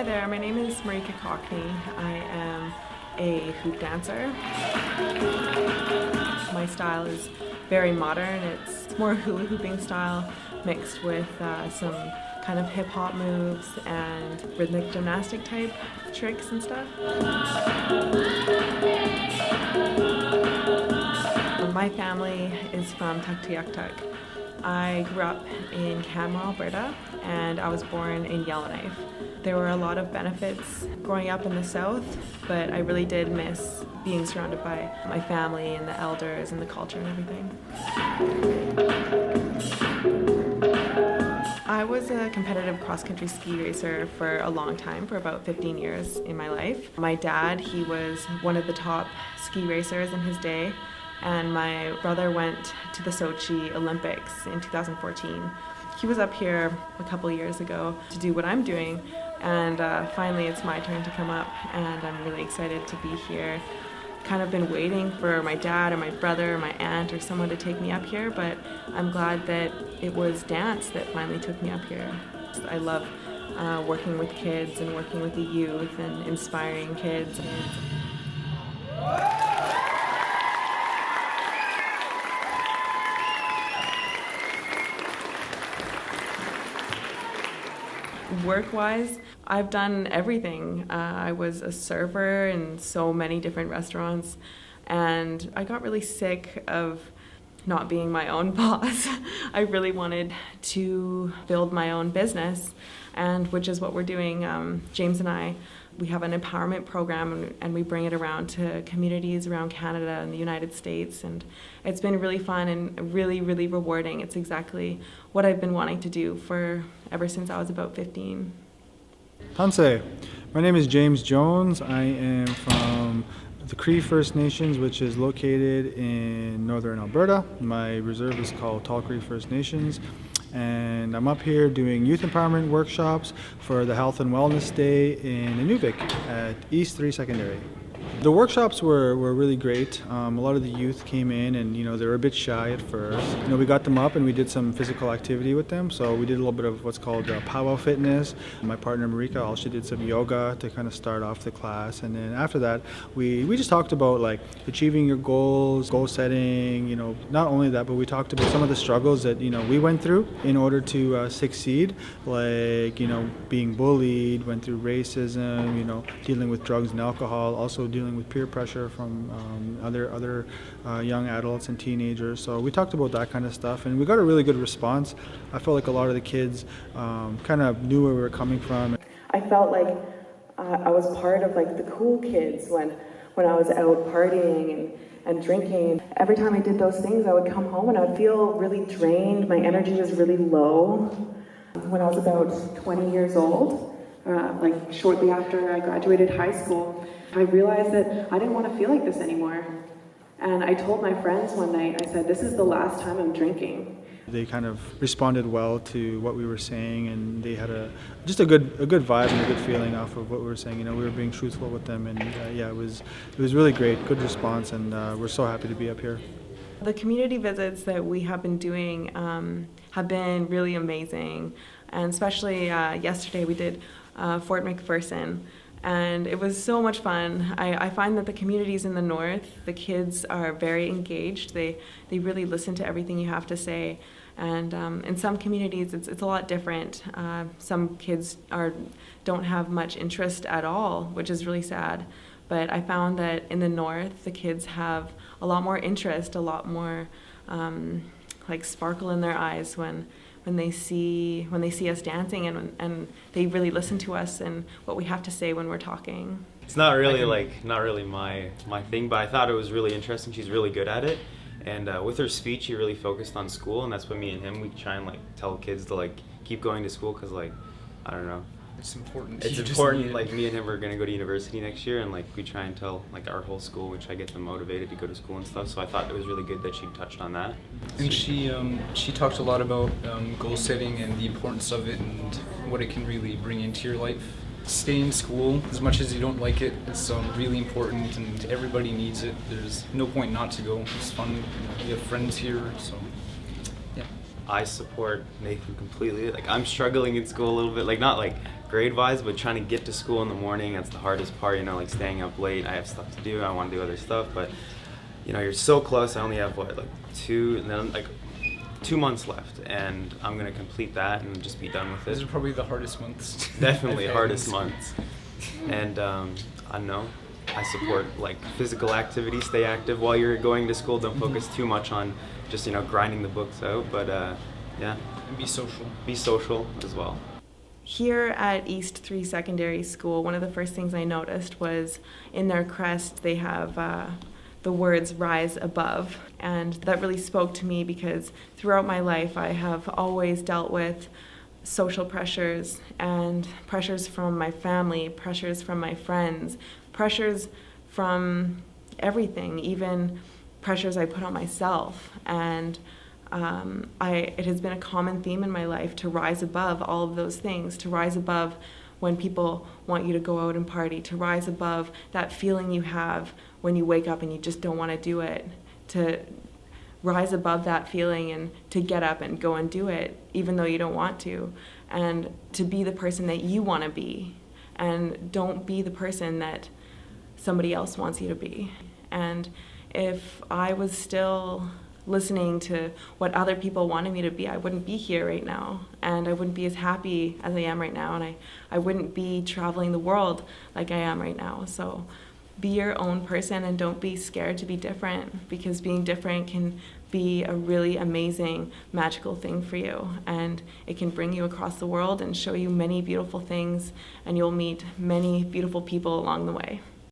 Hi there, my name is Marika Cockney. I am a hoop dancer. My style is very modern. It's more hula hooping style mixed with some kind of hip hop moves and rhythmic gymnastic type tricks and stuff. My family is from Tuktoyaktuk. I grew up in Canmore, Alberta, and I was born in Yellowknife. There were a lot of benefits growing up in the south, but I really did miss being surrounded by my family and the elders and the culture and everything. I was a competitive cross-country ski racer for a long time, for about 15 years in my life. My dad, he was one of the top ski racers in his day, and my brother went to the Sochi Olympics in 2014. He was up here a couple years ago to do what I'm doing, and finally it's my turn to come up, and I'm really excited to be here. Kind of been waiting for my dad or my brother or my aunt or someone to take me up here, but I'm glad that it was dance that finally took me up here. I love working with kids and working with the youth and inspiring kids. Work-wise, I've done everything. I was a server in so many different restaurants, and I got really sick of not being my own boss. I really wanted to build my own business, and which is what we're doing. James and I, we have an empowerment program, and we bring it around to communities around Canada and the United States, and it's been really fun and really, really rewarding. It's exactly what I've been wanting to do for ever since I was about 15. Tanse, my name is James Jones. I am from the Cree First Nations, which is located in northern Alberta. My reserve is called Tall Cree First Nations, and I'm up here doing youth empowerment workshops for the Health and Wellness Day in Inuvik at East 3 Secondary. The workshops were really great. A lot of the youth came in and, they were a bit shy at first. We got them up and we did some physical activity with them. So we did a little bit of what's called powwow fitness. My partner Marika also did some yoga to kind of start off the class. And then after that, we just talked about like achieving your goals, goal setting, not only that, but we talked about some of the struggles that, we went through in order to succeed, like, being bullied, went through racism, dealing with drugs and alcohol, also dealing with peer pressure from other young adults and teenagers. So we talked about that kind of stuff, and we got a really good response. I felt like a lot of the kids kind of knew where we were coming from. I felt like I was part of like the cool kids when I was out partying and drinking. Every time I did those things, I would come home and I would feel really drained. My energy was really low. When I was about 20 years old, like shortly after I graduated high school, I realized that I didn't want to feel like this anymore. And I told my friends one night, I said, this is the last time I'm drinking. They kind of responded well to what we were saying, and they had just a good vibe and a good feeling off of what we were saying. We were being truthful with them, and it was really great, good response, and we're so happy to be up here. The community visits that we have been doing have been really amazing, and especially yesterday we did Fort McPherson. And it was so much fun. I find that the communities in the north, the kids are very engaged. They really listen to everything you have to say. And in some communities, it's a lot different. Some kids don't have much interest at all, which is really sad. But I found that in the north, the kids have a lot more interest, a lot more like sparkle in their eyes when they see us dancing, and they really listen to us and what we have to say when we're talking. It's not really my thing, but I thought it was really interesting. She's really good at it, and with her speech, she really focused on school, and that's what me and him, we try and tell kids to keep going to school, because I don't know. It's important. It's important. Me and him are gonna go to university next year, and we try and tell our whole school, which I get them motivated to go to school and stuff. So I thought it was really good that she touched on that. And she talked a lot about goal setting and the importance of it and what it can really bring into your life. Stay in school as much as you don't like it. It's really important, and everybody needs it. There's no point not to go. It's fun. We have friends here, so yeah. I support Nathan completely. I'm struggling in school a little bit, not grade-wise, but trying to get to school in the morning, that's the hardest part, you know, like staying up late. I have stuff to do, I want to do other stuff, but you know, you're so close. I only have what, like 2 months left, and I'm gonna complete that and just be done with These it. are probably the hardest months. Definitely I've hardest had. months. And I don't know, I support like physical activity, stay active while you're going to school. Don't focus too much on just, you know, grinding the books out, but yeah, And be social. be social as well. Here at East 3 Secondary School, one of the first things I noticed was in their crest they have the words "Rise Above," and that really spoke to me because throughout my life I have always dealt with social pressures and pressures from my family, pressures from my friends, pressures from everything, even pressures I put on myself. And it has been a common theme in my life to rise above all of those things, to rise above when people want you to go out and party, to rise above that feeling you have when you wake up and you just don't want to do it, to rise above that feeling and to get up and go and do it even though you don't want to, and to be the person that you want to be, and don't be the person that somebody else wants you to be. And if I was still listening to what other people wanted me to be, I wouldn't be here right now, and I wouldn't be as happy as I am right now, and I wouldn't be traveling the world like I am right now. So be your own person and don't be scared to be different, because being different can be a really amazing, magical thing for you, and it can bring you across the world and show you many beautiful things, and you'll meet many beautiful people along the way.